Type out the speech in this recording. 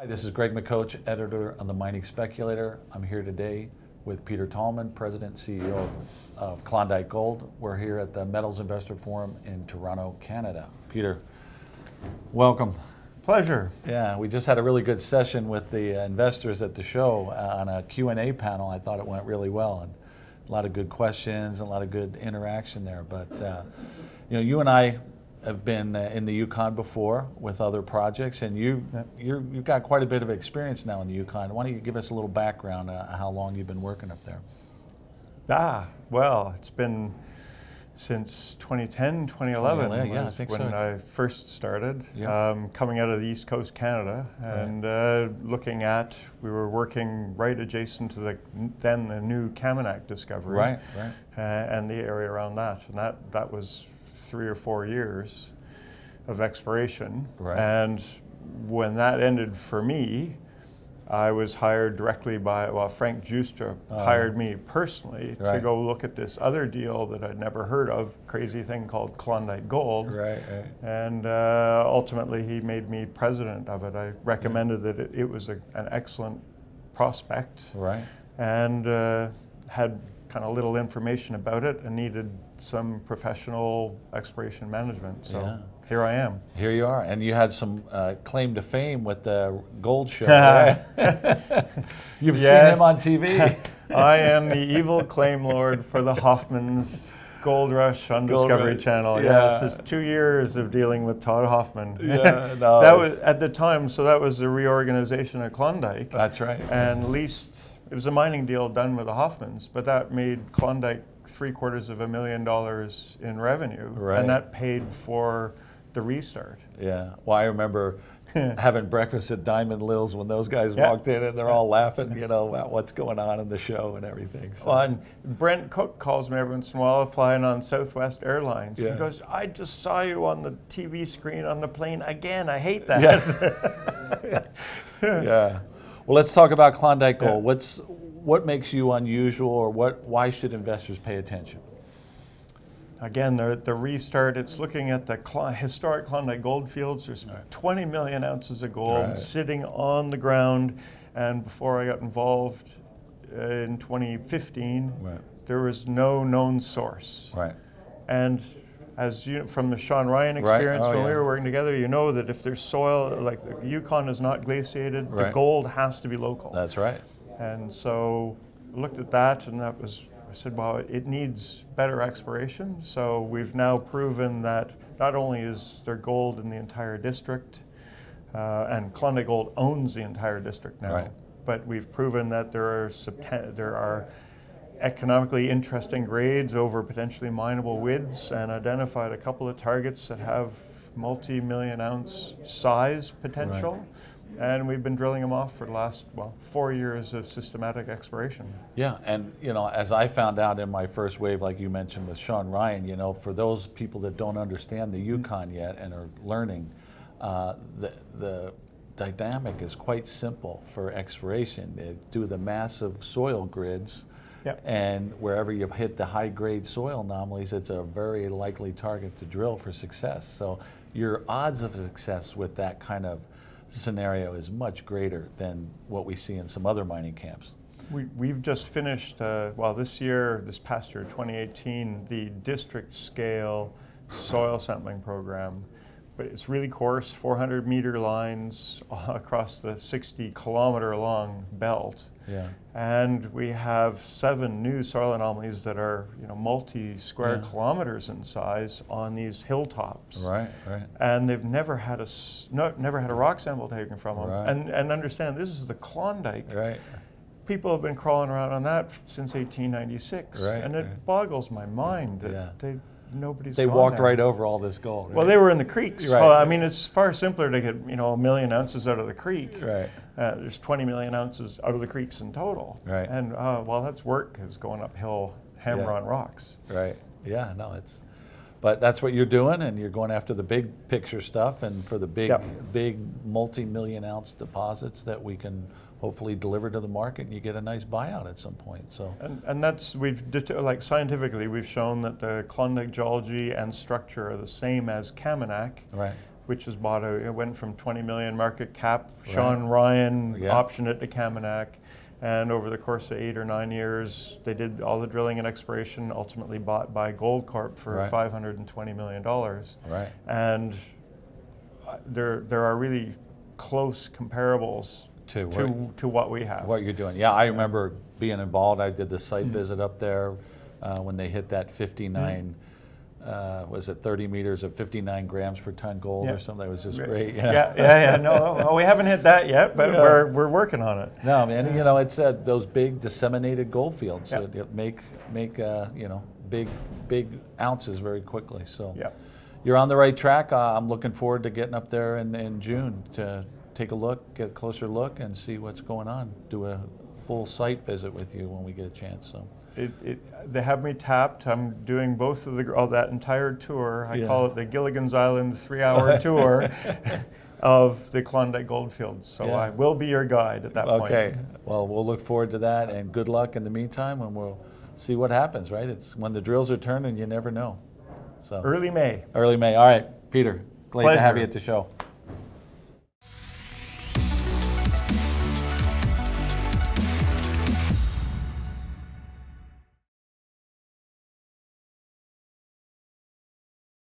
Hi, this is Greg McCoach, editor of the Mining Speculator. I'm here today with Peter Tallman, President and CEO of Klondike Gold. We're here at the Metals Investor Forum in Toronto, Canada. Peter, welcome. Pleasure. Yeah, we just had a really good session with the investors at the show on a Q&A panel. I thought it went really well, and a lot of good questions and a lot of good interaction there. But you and I have been in the Yukon before with other projects, and you've got quite a bit of experience now in the Yukon. Why don't you give us a little background how long you've been working up there? Well, it's been since 2010, 2011 when I first started, coming out of the East Coast Canada, and we were working right adjacent to the new Kaminak discovery, and the area around that, and that was 3 or 4 years of exploration. And when that ended for me, I was hired directly by, Frank Justra hired me personally to go look at this other deal that I'd never heard of, crazy thing called Klondike Gold. And ultimately he made me president of it. I recommended that it was an excellent prospect, and had kind of little information about it and needed some professional exploration management. So here I am. Here you are, and you had some claim to fame with the Gold Show. You've seen him on TV. I am the evil claim lord for the Hoffman's Gold Rush on Discovery Channel. Yes, it's 2 years of dealing with Todd Hoffman. That was at the time. So that was the reorganization of Klondike. That's right. And it was a mining deal done with the Hoffmans, but that made Klondike $750,000 in revenue, and that paid for the restart. Yeah. Well, I remember having breakfast at Diamond Lil's when those guys walked in, and they're all laughing, about what's going on in the show and everything. So. Well, and Brent Cook calls me every once in a while flying on Southwest Airlines. He goes, "I just saw you on the TV screen on the plane again. I hate that." Yeah. Well, let's talk about Klondike Gold. What makes you unusual, or why should investors pay attention? Again, the restart, it's looking at the historic Klondike gold fields. There's 20 million ounces of gold sitting on the ground. And before I got involved in 2015, there was no known source. And as from the Sean Ryan experience when we were working together, you know that if there's soil, like the Yukon is not glaciated, the gold has to be local. That's right. And so looked at that, and I said, well, it needs better exploration. So we've now proven that not only is there gold in the entire district, and Klondike Gold owns the entire district now, but we've proven that there are economically interesting grades over potentially mineable widths, and identified a couple of targets that have multi-million ounce size potential. And we've been drilling them off for the last 4 years of systematic exploration. Yeah, and as I found out in my first wave, like you mentioned with Sean Ryan, for those people that don't understand the Yukon yet and are learning, the dynamic is quite simple for exploration. They do the massive soil grids, and wherever you hit the high-grade soil anomalies, it's a very likely target to drill for success. So your odds of success with that kind of scenario is much greater than what we see in some other mining camps. We've just finished, this past year, 2018, the district scale soil sampling program. But it's really coarse, 400-meter lines across the 60-kilometer long belt. And we have 7 new soil anomalies that are, multi-square kilometers in size on these hilltops. And they've never had a rock sample taken from them. And understand, this is the Klondike. People have been crawling around on that since 1896, and it boggles my mind that they walked right over all this gold. Well, they were in the creeks. Well, I mean, it's far simpler to get 1 million ounces out of the creek. There's 20 million ounces out of the creeks in total. And that's work is going uphill, hammer on rocks. But that's what you're doing, and you're going after the big picture stuff, and for the big multi-million ounce deposits that we can hopefully deliver to the market, and you get a nice buyout at some point. So, and that's scientifically we've shown that the Klondike geology and structure are the same as Kaminak. which was bought out. It went from 20 million market cap. Right. Sean Ryan optioned it to Kaminak. And over the course of 8 or 9 years, they did all the drilling and exploration, ultimately bought by Gold Corp for $520 million. Right. And there are really close comparables to what we have. What you're doing. Yeah, I remember being involved. I did the site visit up there when they hit that 59, was it 30 meters of 59 grams per ton gold or something? It was just great. Yeah. No, we haven't hit that yet, but we're working on it. No, man, you know, it's those big disseminated gold fields that make big ounces very quickly. So you're on the right track. I'm looking forward to getting up there in June to take a look, get a closer look, and see what's going on. Do a full site visit with you when we get a chance. So. They have me tapped. I'm doing both of that entire tour. I call it the Gilligan's Island 3-hour tour of the Klondike goldfields. So I will be your guide at that point. Okay. Well, we'll look forward to that, and good luck in the meantime, and we'll see what happens, right? It's when the drills are turning, you never know. So early May. Early May. All right, Peter. Glad Pleasure. to have you at the show.